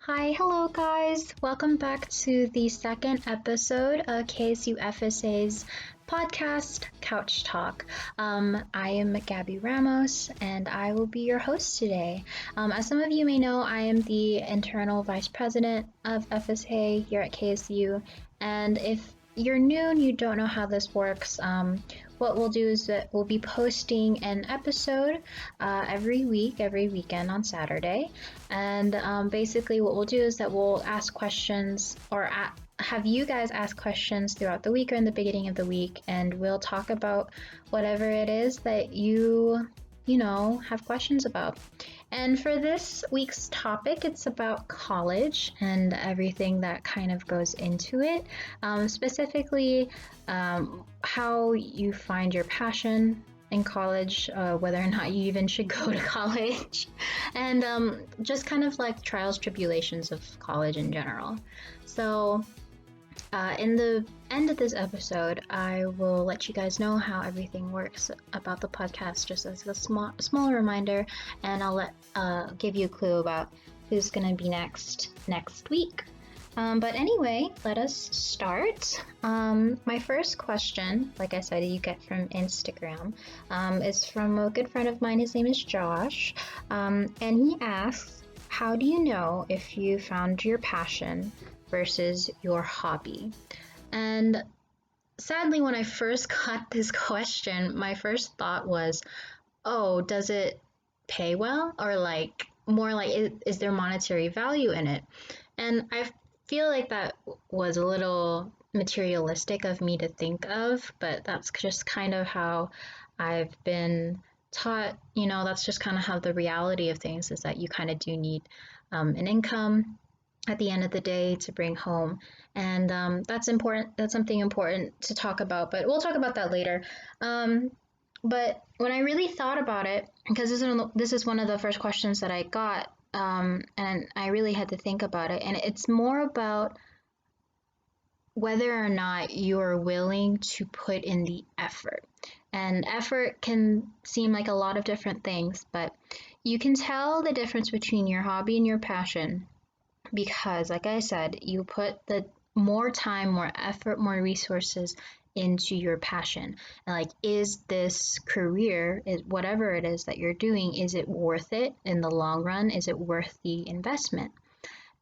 Hi, hello guys. Welcome back to the second episode of KSU FSA's podcast, Couch Talk. I am Gabey Ramos and I will be your host today. As some of you may know, I am the internal vice president of FSA here at KSU. And if you're new and you don't know how this works, what we'll do is that we'll be posting an episode every weekend on Saturday. And basically, what we'll do is that we'll ask questions or have you guys ask questions throughout the week or in the beginning of the week, and we'll talk about whatever it is that you have questions about. And for this week's topic, it's about college and everything that kind of goes into it. Specifically, how you find your passion in college, whether or not you even should go to college, and just kind of like trials, tribulations of college in general. So in the end of this episode, I will let you guys know how everything works about the podcast, just as a small reminder, and I'll give you a clue about who's going to be next week. But anyway, let us start. My first question, like I said, you get from Instagram, is from a good friend of mine. His name is Josh, and he asks, how do you know if you found your passion versus your hobby? And sadly, when I first got this question, my first thought was, oh, does it pay well? Or more like, is there monetary value in it? And I feel like that was a little materialistic of me to think of, but that's just kind of how I've been taught. That's just kind of how the reality of things is, that you kind of do need an income at the end of the day to bring home, and that's important. That's something important to talk about, but we'll talk about that later. But when I really thought about it, because this is one of the first questions that I got, and I really had to think about it, and it's more about whether or not you're willing to put in the effort. And effort can seem like a lot of different things, but you can tell the difference between your hobby and your passion because, like I said, you put the more time, more effort, more resources into your passion. And is this career, whatever it is that you're doing, is it worth it in the long run? Is it worth the investment?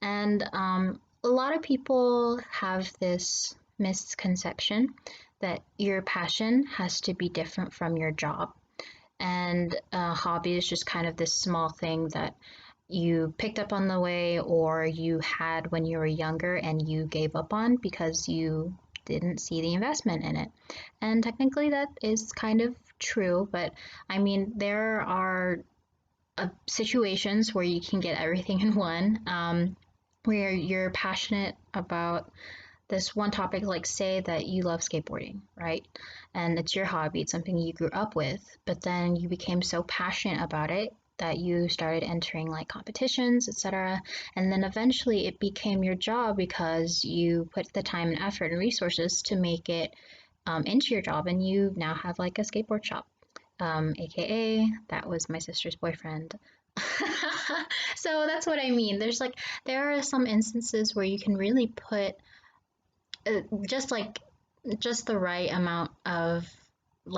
And a lot of people have this misconception that your passion has to be different from your job. And a hobby is just kind of this small thing that you picked up on the way, or you had when you were younger and you gave up on because you didn't see the investment in it. And technically that is kind of true, but I mean, there are situations where you can get everything in one, where you're passionate about this one topic, like say that you love skateboarding, right? And it's your hobby, it's something you grew up with, but then you became so passionate about it that you started entering competitions, etc. And then eventually it became your job because you put the time and effort and resources to make it into your job, and you now have a skateboard shop, aka that was my sister's boyfriend. So that's what I mean. There are some instances where you can really put just the right amount of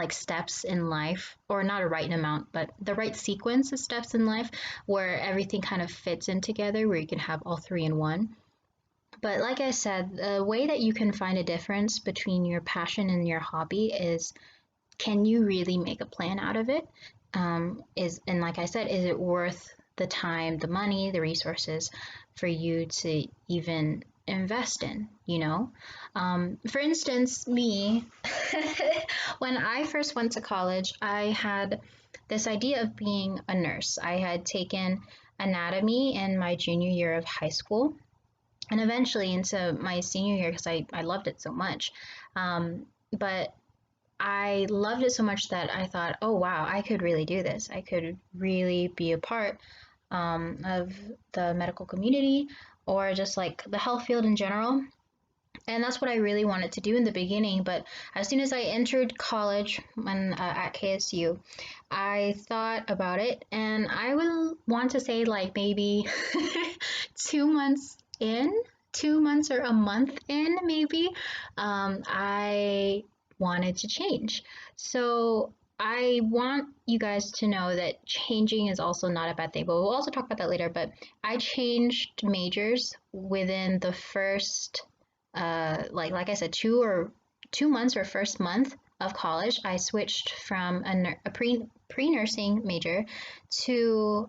steps in life, or not a right amount, but the right sequence of steps in life where everything kind of fits in together, where you can have all three in one. But like I said, the way that you can find a difference between your passion and your hobby is, can you really make a plan out of it? And like I said, is it worth the time, the money, the resources for you to even invest in, For instance, me, when I first went to college, I had this idea of being a nurse. I had taken anatomy in my junior year of high school, and eventually into my senior year because I loved it so much. But I loved it so much that I thought, oh wow, I could really do this. I could really be a part of the medical community, or just the health field in general. And that's what I really wanted to do in the beginning. But as soon as I entered college when at KSU, I thought about it, and I will want to say like maybe 2 months in, 2 months or a month in, maybe, I wanted to change. So I want you guys to know that changing is also not a bad thing, but we'll also talk about that later. But I changed majors within the first like I said, 2 months or first month of college. I switched from a pre-nursing major to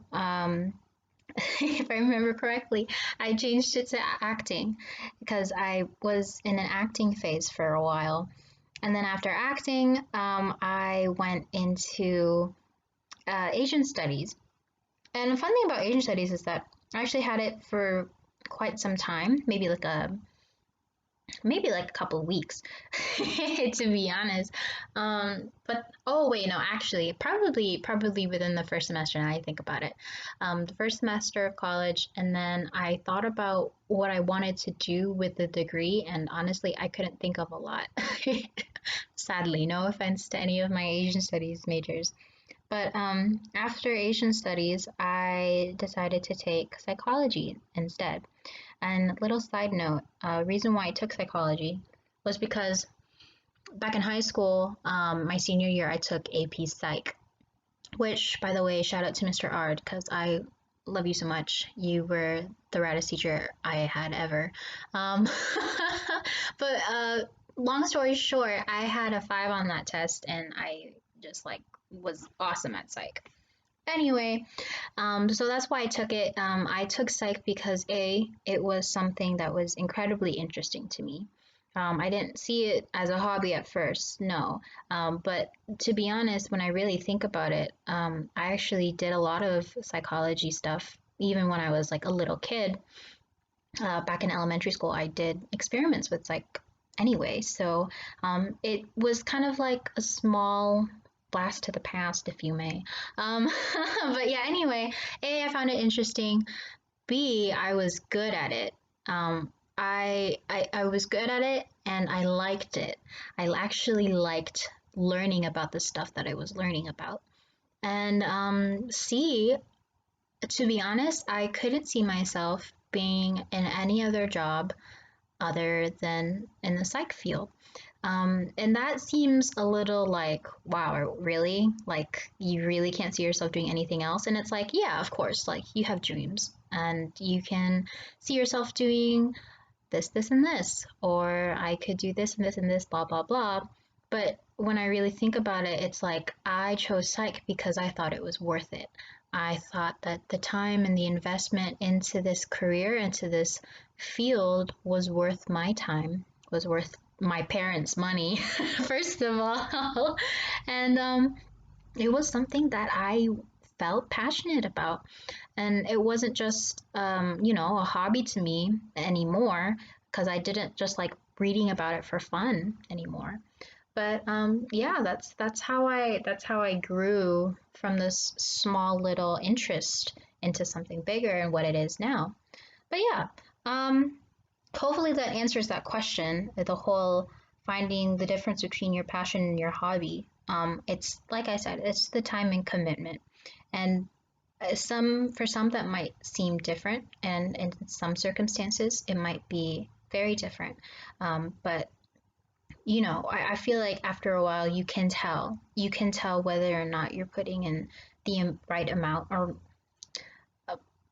if I remember correctly, I changed it to acting because I was in an acting phase for a while. And then after acting, I went into Asian studies. And the fun thing about Asian studies is that I actually had it for quite some time, maybe like a couple of weeks to be honest. But oh wait, no, actually probably within the first semester. Now I think about it, the first semester of college, and then I thought about what I wanted to do with the degree, and honestly I couldn't think of a lot. Sadly, no offense to any of my Asian studies majors. But after Asian studies, I decided to take psychology instead. And little side note, reason why I took psychology was because back in high school, my senior year, I took AP Psych, which, by the way, shout out to Mr. Ard because I love you so much. You were the raddest teacher I had ever. Um, but long story short, I had a 5 on that test, and I just like was awesome at psych. Anyway, so that's why I took it. I took psych because it was something that was incredibly interesting to me. I didn't see it as a hobby at first, no. But to be honest, when I really think about it, I actually did a lot of psychology stuff even when I was like a little kid. Back in elementary school, I did experiments with psych anyway. So it was kind of like a small blast to the past, if you may. Um, but yeah, anyway, A, I found it interesting. B, I was good at it. I was good at it and I liked it. I actually liked learning about the stuff that I was learning about. And C, to be honest, I couldn't see myself being in any other job other than in the psych field. And that seems a little like, wow, really? Like, you really can't see yourself doing anything else? And it's like, yeah, of course, like, you have dreams and you can see yourself doing this, and this, or I could do this and this and this, blah, blah, blah. But when I really think about it, it's like I chose psych because I thought it was worth it. I thought that the time and the investment into this career, into this field, was worth my time, was worth my parents' money, first of all. And it was something that I felt passionate about. And it wasn't just, a hobby to me anymore, because I didn't just like reading about it for fun anymore. But yeah, that's how I grew from this small little interest into something bigger and what it is now. But yeah, um, hopefully that answers that question. The whole finding the difference between your passion and your hobby. It's like I said, it's the time and commitment, and for some that might seem different, and in some circumstances it might be very different. But I feel like after a while you can tell whether or not you're putting in the right amount or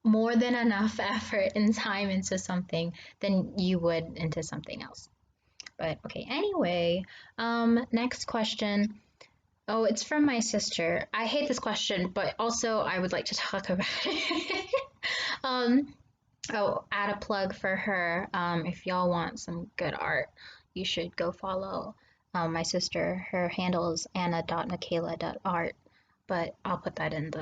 more than enough effort and time into something than you would into something else. But okay, anyway, next question. Oh, it's from my sister. I hate this question, but also I would like to talk about it. um, add a plug for her. If y'all want some good art, you should go follow my sister. Her handle is anna.michaela.art, but I'll put that in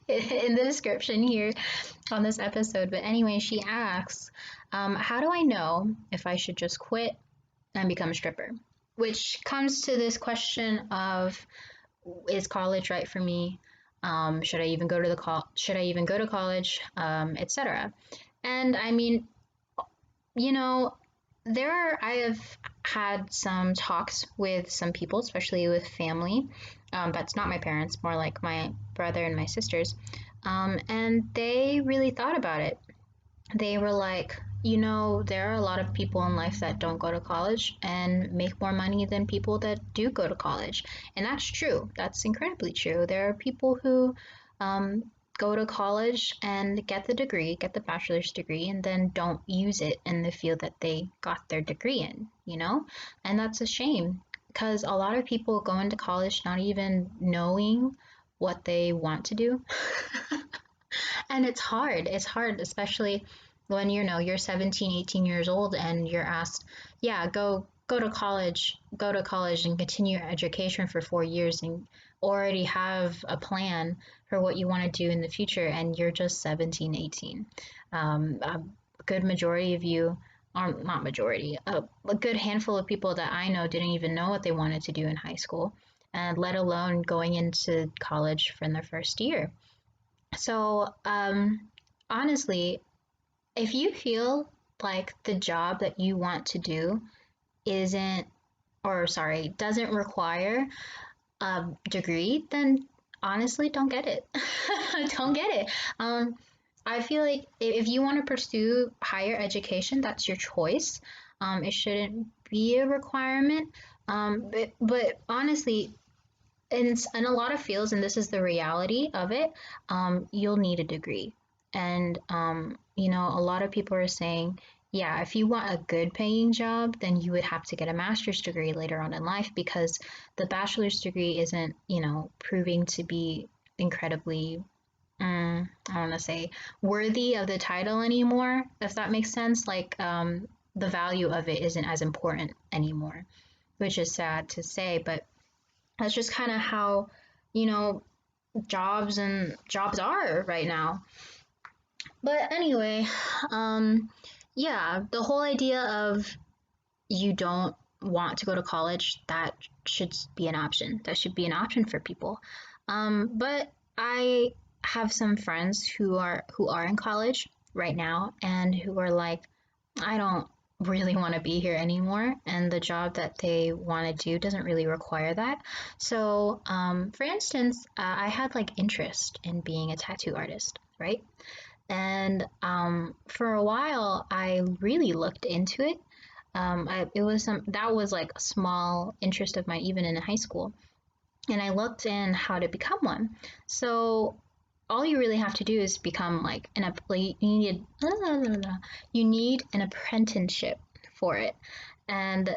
in the description here on this episode. But anyway, she asks, how do I know if I should just quit and become a stripper? Which comes to this question of, is college right for me? Should I even go to college, etc. And I mean, you know, I have had some talks with some people, especially with family. That's not my parents, more like my brother and my sisters. And they really thought about it. They were like, there are a lot of people in life that don't go to college and make more money than people that do go to college. And that's true. That's incredibly true. There are people who um, go to college and get the degree, get the bachelor's degree, and then don't use it in the field that they got their degree in. And that's a shame because a lot of people go into college not even knowing what they want to do. And it's hard. It's hard, especially when you're 17, 18 years old and you're asked, yeah, go to college and continue your education for 4 years and already have a plan for what you want to do in the future, and you're just 17, 18. A good majority of you, or not majority, a good handful of people that I know didn't even know what they wanted to do in high school, and let alone going into college from their first year. So, honestly, if you feel like the job that you want to do isn't, or sorry, doesn't require a degree, then honestly, don't get it. Don't get it. I feel like if you want to pursue higher education, that's your choice. It shouldn't be a requirement. But honestly, in a lot of fields, and this is the reality of it, you'll need a degree. And, a lot of people are saying, yeah, if you want a good paying job, then you would have to get a master's degree later on in life because the bachelor's degree isn't, proving to be incredibly, I want to say, worthy of the title anymore, if that makes sense. Like, the value of it isn't as important anymore, which is sad to say, but that's just kind of how, you know, jobs are right now. But anyway, yeah, the whole idea of you don't want to go to college, that should be an option. That should be an option for people. But I have some friends who are in college right now and who are like, I don't really want to be here anymore, and the job that they want to do doesn't really require that. So, for instance, I had like interest in being a tattoo artist, right? And for a while, I really looked into it. It was that was like a small interest of mine, even in high school, and I looked in how to become one. So all you really have to do is become like you need an apprenticeship for it, and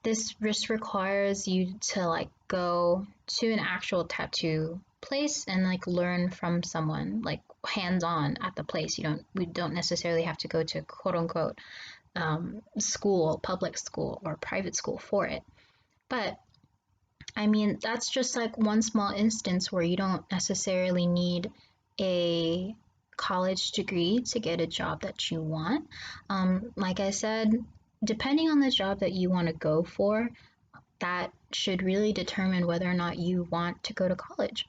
this just requires you to like go to an actual tattoo place and like learn from someone like hands on at the place. We don't necessarily have to go to quote unquote school, public school or private school for it, but I mean, that's just like one small instance where you don't necessarily need a college degree to get a job that you want. Like I said, depending on the job that you want to go for, that should really determine whether or not you want to go to college.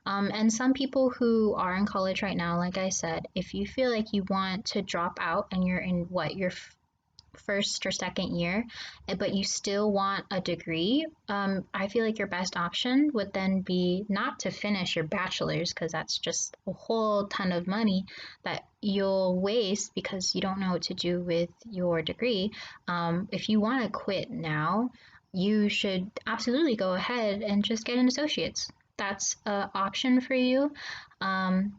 And some people who are in college right now, like I said, if you feel like you want to drop out and you're in your first or second year, but you still want a degree, I feel like your best option would then be not to finish your bachelor's because that's just a whole ton of money that you'll waste because you don't know what to do with your degree. If you want to quit now, you should absolutely go ahead and just get an associate's. That's an option for you. Um,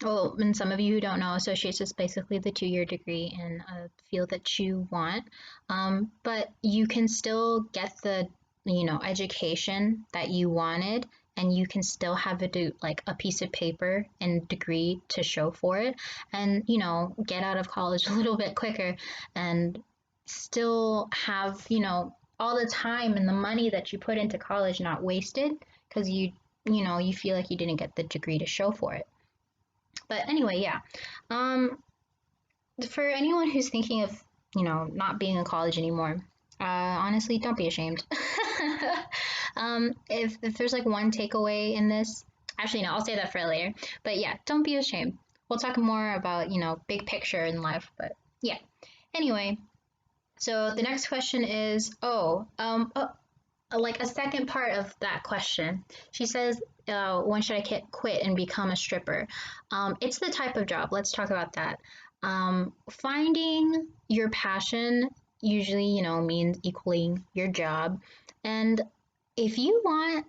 well, and some of you who don't know, associates is basically the 2 year degree in a field that you want. But you can still get the, education that you wanted, and you can still have like a piece of paper and degree to show for it, and get out of college a little bit quicker, and still have all the time and the money that you put into college not wasted because you feel like you didn't get the degree to show for it. But anyway, yeah. Um, for anyone who's thinking of, not being in college anymore, honestly, don't be ashamed. If there's like one takeaway in this, actually, no, I'll say that for later. But yeah, don't be ashamed. We'll talk more about, big picture in life. But yeah. Anyway, So the next question is, like a second part of that question. She says, when should I quit and become a stripper? It's the type of job. Let's talk about that. Finding your passion usually, means equaling your job. And if you want,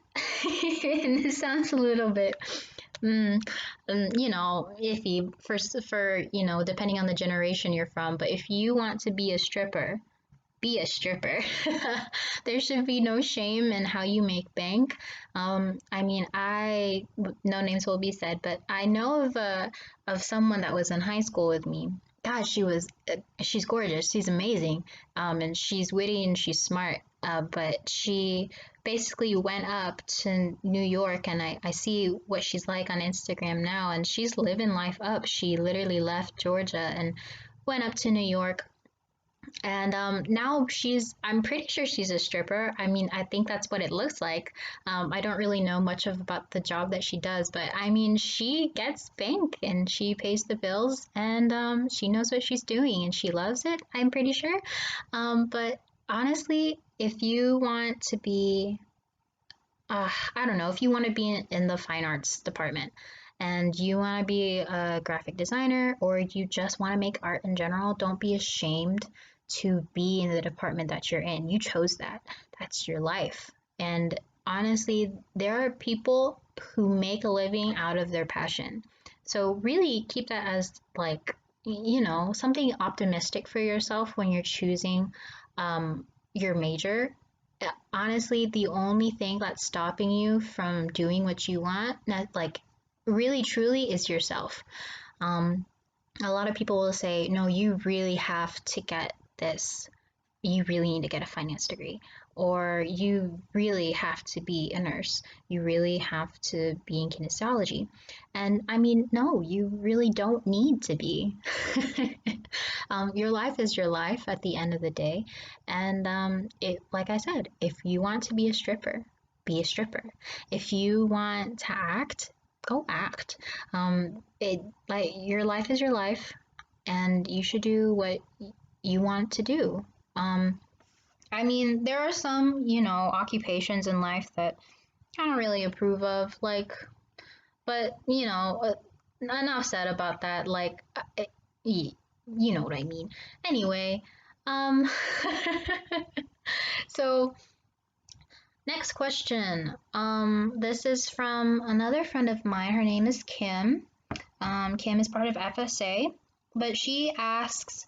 and this sounds a little bit, mm, iffy for, depending on the generation you're from, but if you want to be a stripper, be a stripper. There should be no shame in how you make bank. I mean, no names will be said, but I know of someone that was in high school with me. God, she's gorgeous. She's amazing. And she's witty and she's smart. But she basically went up to New York, and I see what she's like on Instagram now, and she's living life up. She literally left Georgia and went up to New York, and now I'm pretty sure she's a stripper. I mean, I think that's what it looks like. I don't really know much about the job that she does, but I mean, she gets bank and she pays the bills, and she knows what she's doing and she loves it, I'm pretty sure. But honestly, if you want to be, I don't know, if you want to be in the fine arts department, and you want to be a graphic designer, or you just want to make art in general, don't be ashamed to be in the department that you're in. You chose that. That's your life. And honestly, there are people who make a living out of their passion. So really keep that as like, something optimistic for yourself when you're choosing your major. Honestly, the only thing that's stopping you from doing what you want, like really truly, is yourself. Um, a lot of people will say, no, you really have to get this. You really need to get a finance degree, or you really have to be a nurse. You really have to be in kinesiology. And I mean, no, you really don't need to be. Your life is your life at the end of the day. And like I said, if you want to be a stripper, be a stripper. If you want to act, go act. It like your life is your life, and you should do what you want to do. Um, I mean, there are some, occupations in life that I don't really approve of, like, but, enough said about that. Like, you know what I mean. Anyway, um, so next question. This is from another friend of mine. Her name is Kim. Kim is part of FSA, but she asks,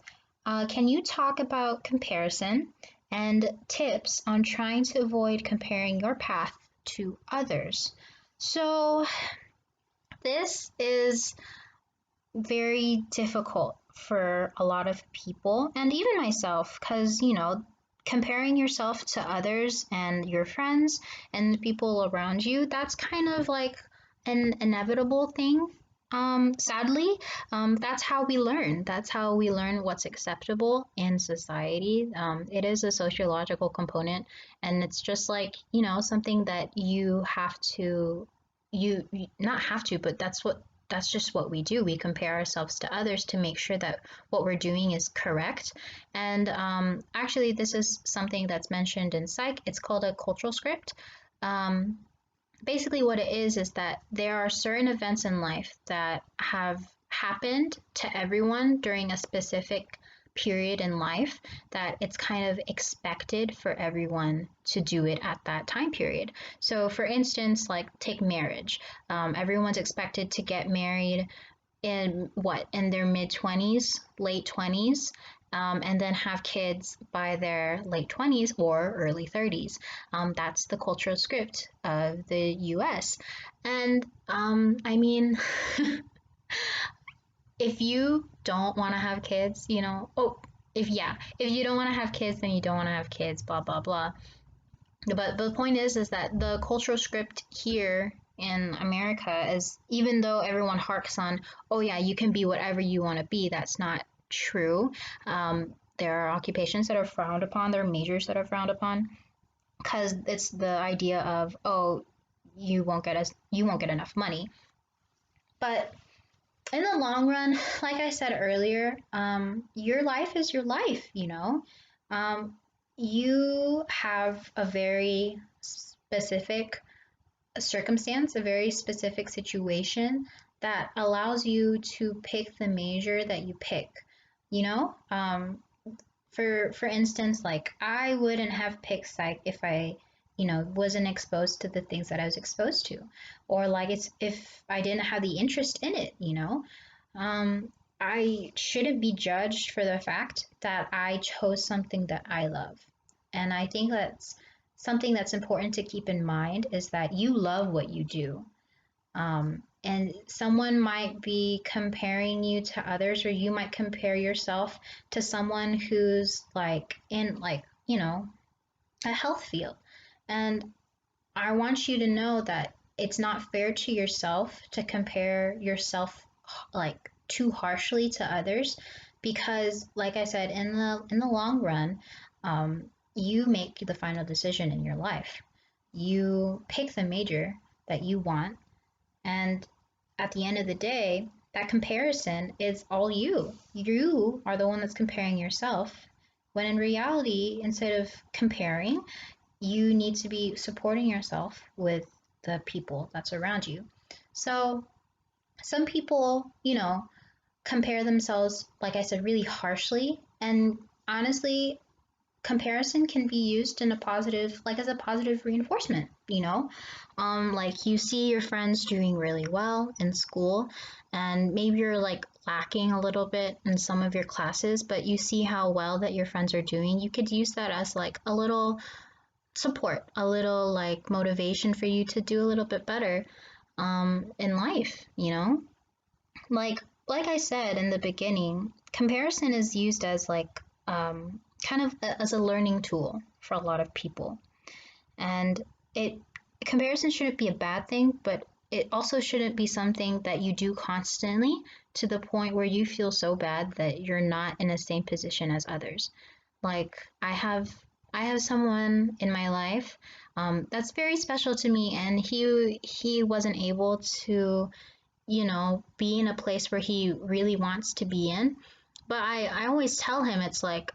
can you talk about comparison and tips on trying to avoid comparing your path to others? So, this is very difficult for a lot of people, and even myself, because, comparing yourself to others and your friends and the people around you, that's kind of like an inevitable thing. Sadly, that's how we learn. That's how we learn what's acceptable in society. It is a sociological component, and it's just like, something that you have to, you not have to, but that's just what we do. We compare ourselves to others to make sure that what we're doing is correct. And actually, this is something that's mentioned in psych. It's called a cultural script. Um, Basically, what it is that there are certain events in life that have happened to everyone during a specific period in life, that it's kind of expected for everyone to do it at that time period. So, for instance, like take marriage. Everyone's expected to get married in their mid 20s, late 20s, and then have kids by their late 20s or early 30s. That's the cultural script of the US. And I mean, if you don't want to have kids, if you don't want to have kids, then you don't want to have kids, blah, blah, blah. But the point is that the cultural script here in America is, even though everyone harks on, oh yeah, you can be whatever you want to be, that's not true. There are occupations that are frowned upon, there are majors that are frowned upon, because it's the idea of, oh, you won't get enough money. But in the long run, like I said earlier, your life is your life, Um, you have a very specific circumstance, a very specific situation that allows you to pick the major that you pick. You know, for instance, like I wouldn't have picked psych if I, wasn't exposed to the things that I was exposed to, or like it's if I didn't have the interest in it. Um, I shouldn't be judged for the fact that I chose something that I love. And I think that's something that's important to keep in mind is that you love what you do. And someone might be comparing you to others, or you might compare yourself to someone who's like in like, a health field. And I want you to know that it's not fair to yourself to compare yourself like too harshly to others because like I said in the long run, um, you make the final decision in your life. You pick the major that you want, and at the end of the day, that comparison is all you. You are the one that's comparing yourself. When in reality, instead of comparing, you need to be supporting yourself with the people that's around you. So, some people, compare themselves, like I said, really harshly. And honestly, comparison can be used in a positive, like as a positive reinforcement, like you see your friends doing really well in school, and maybe you're like lacking a little bit in some of your classes, but you see how well that your friends are doing. You could use that as like a little support, a little like motivation for you to do a little bit better in life, like I said in the beginning, comparison is used as like kind of as a learning tool for a lot of people. And it comparison shouldn't be a bad thing, but it also shouldn't be something that you do constantly to the point where you feel so bad that you're not in the same position as others. Like I have someone in my life that's very special to me, and he wasn't able to be in a place where he really wants to be in. But I always tell him it's like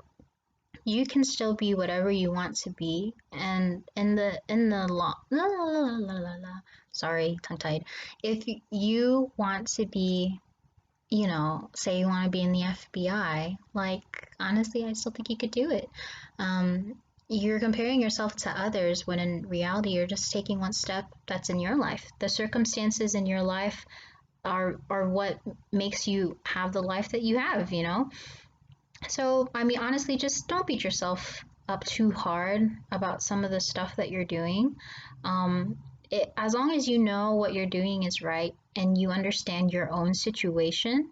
you can still be whatever you want to be, and in the long la, la, la, la, la, la, sorry, tongue tied. If you want to be, say you want to be in the FBI, like honestly, I still think you could do it. Um, you're comparing yourself to others when in reality you're just taking one step that's in your life. The circumstances in your life are what makes you have the life that you have. So, I mean, honestly, just don't beat yourself up too hard about some of the stuff that you're doing. As long as you know what you're doing is right and you understand your own situation,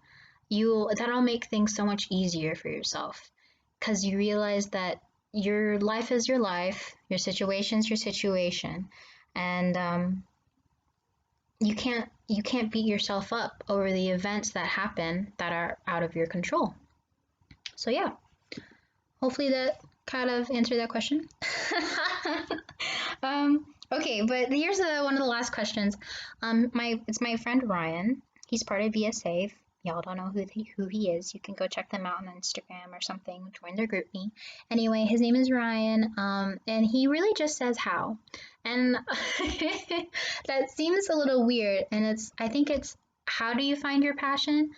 that'll make things so much easier for yourself because you realize that your life is your life, your situation's your situation, and you can't beat yourself up over the events that happen that are out of your control. So yeah, hopefully that kind of answered that question. Okay, but here's one of the last questions. It's my friend Ryan. He's part of VSA. If y'all don't know who he is, you can go check them out on Instagram or something. Join their group me. Anyway, his name is Ryan. And he really just says how, and that seems a little weird. And I think it's how do you find your passion?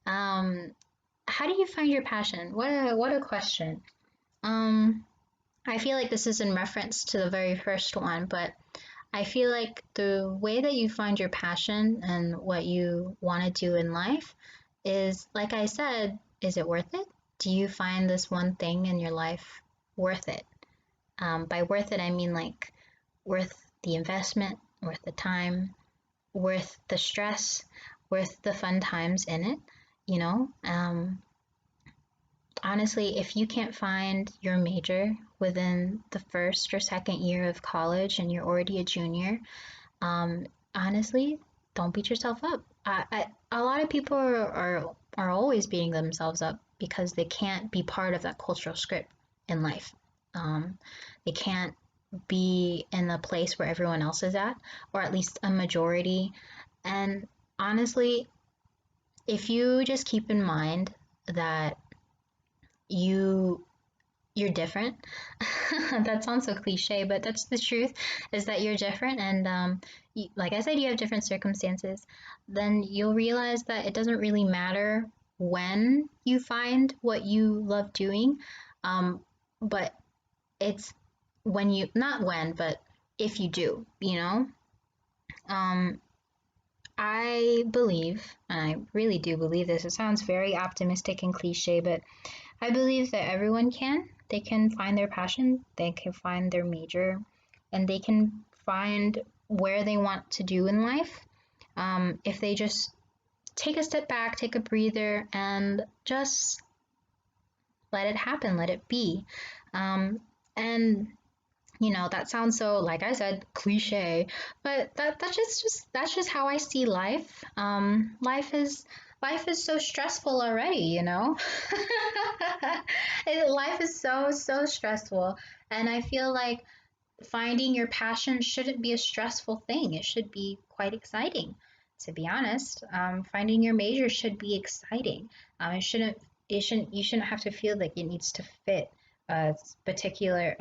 Um, how do you find your passion? What a question. Um, I feel like this is in reference to the very first one, but I feel like the way that you find your passion and what you want to do in life is, like I said, is it worth it? Do you find this one thing in your life worth it? By worth it, I mean like worth the investment, worth the time, worth the stress, worth the fun times in it, you know? Honestly, if you can't find your major within the first or second year of college and you're already a junior, honestly, don't beat yourself up. A lot of people are always beating themselves up because they can't be part of that cultural script in life. They can't be in the place where everyone else is at, or at least a majority. And honestly, if you just keep in mind that you you're different. That sounds so cliche, but that's the truth, is that you're different. And like I said, you have different circumstances. Then you'll realize that it doesn't really matter when you find what you love doing, um, but it's when you, not when, but if you do, you know? Um, I believe, and I really do believe this, it sounds very optimistic and cliche, but I believe that everyone can. They can find their passion, they can find their major, and they can find where they want to do in life, if they just take a step back, take a breather, and just let it happen, let it be. And that sounds so, like I said, cliche, but that's just how I see life. Life is so stressful already, Life is so stressful, and I feel like finding your passion shouldn't be a stressful thing. It should be quite exciting, to be honest. Finding your major should be exciting. You shouldn't have to feel like it needs to fit a particular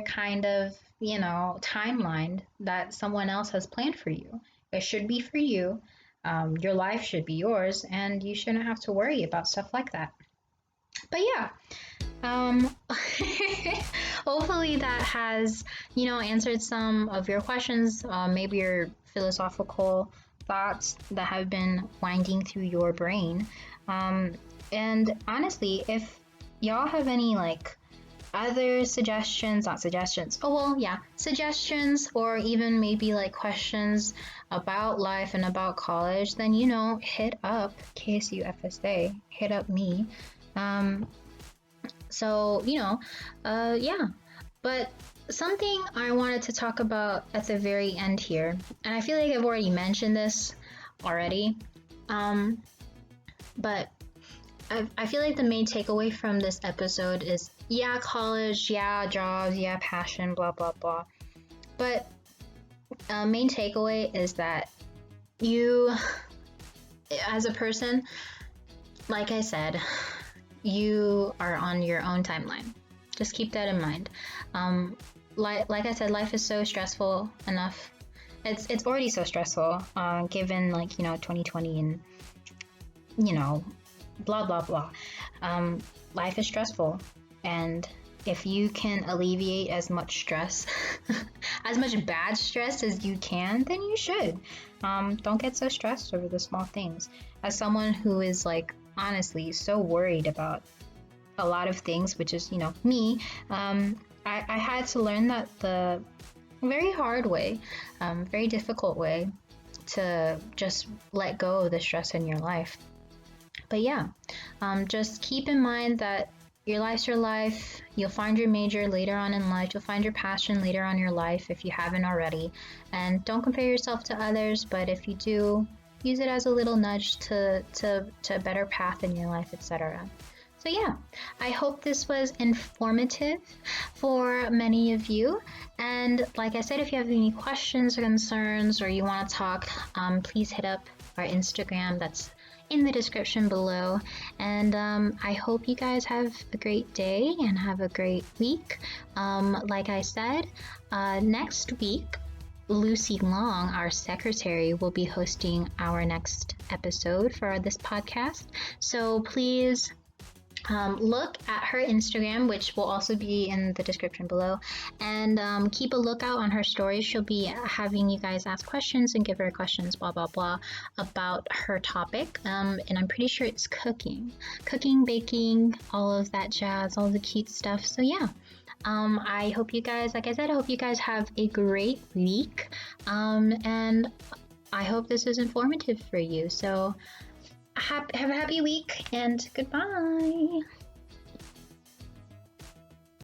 kind of, timeline that someone else has planned for you. It should be for you. Your life should be yours, and you shouldn't have to worry about stuff like that. But yeah, um, hopefully that has, answered some of your questions, maybe your philosophical thoughts that have been winding through your brain. Um, and honestly, if y'all have any like other suggestions, not suggestions, oh well, yeah, suggestions, or even maybe like questions about life and about college, then hit up KSU hit up me. Um, so, yeah. But something I wanted to talk about at the very end here, and I feel like I've already mentioned this already, but I feel like the main takeaway from this episode is, yeah, college, yeah, jobs, yeah, passion, blah, blah, blah. But main takeaway is that you, as a person, like I said, you are on your own timeline. Just keep that in mind. Like I said, life is so stressful enough. It's already so stressful, given 2020 and blah blah blah. Life is stressful, and if you can alleviate as much stress, as much bad stress as you can, then you should. Don't get so stressed over the small things. As someone who is honestly so worried about a lot of things, which is me, I had to learn that the very hard way, very difficult way to just let go of the stress in your life. But yeah, just keep in mind that your life's your life. You'll find your major later on in life. You'll find your passion later on in your life if you haven't already. And don't compare yourself to others, but if you do, use it as a little nudge to a better path in your life, etc. So yeah, I hope this was informative for many of you. And like I said, if you have any questions or concerns, or you want to talk, please hit up our Instagram. That's in the description below. And I hope you guys have a great day and have a great week. Like I said, next week, Luci Long, our secretary, will be hosting our next episode for this podcast. So please look at her Instagram, which will also be in the description below, and keep a lookout on her stories. She'll be having you guys ask questions and give her questions, blah blah blah, about her topic. And I'm pretty sure it's cooking, baking, all of that jazz, all the cute stuff. So yeah, I hope you guys, like I said, I hope you guys have a great week, and I hope this is informative for you. So have a happy week, and goodbye.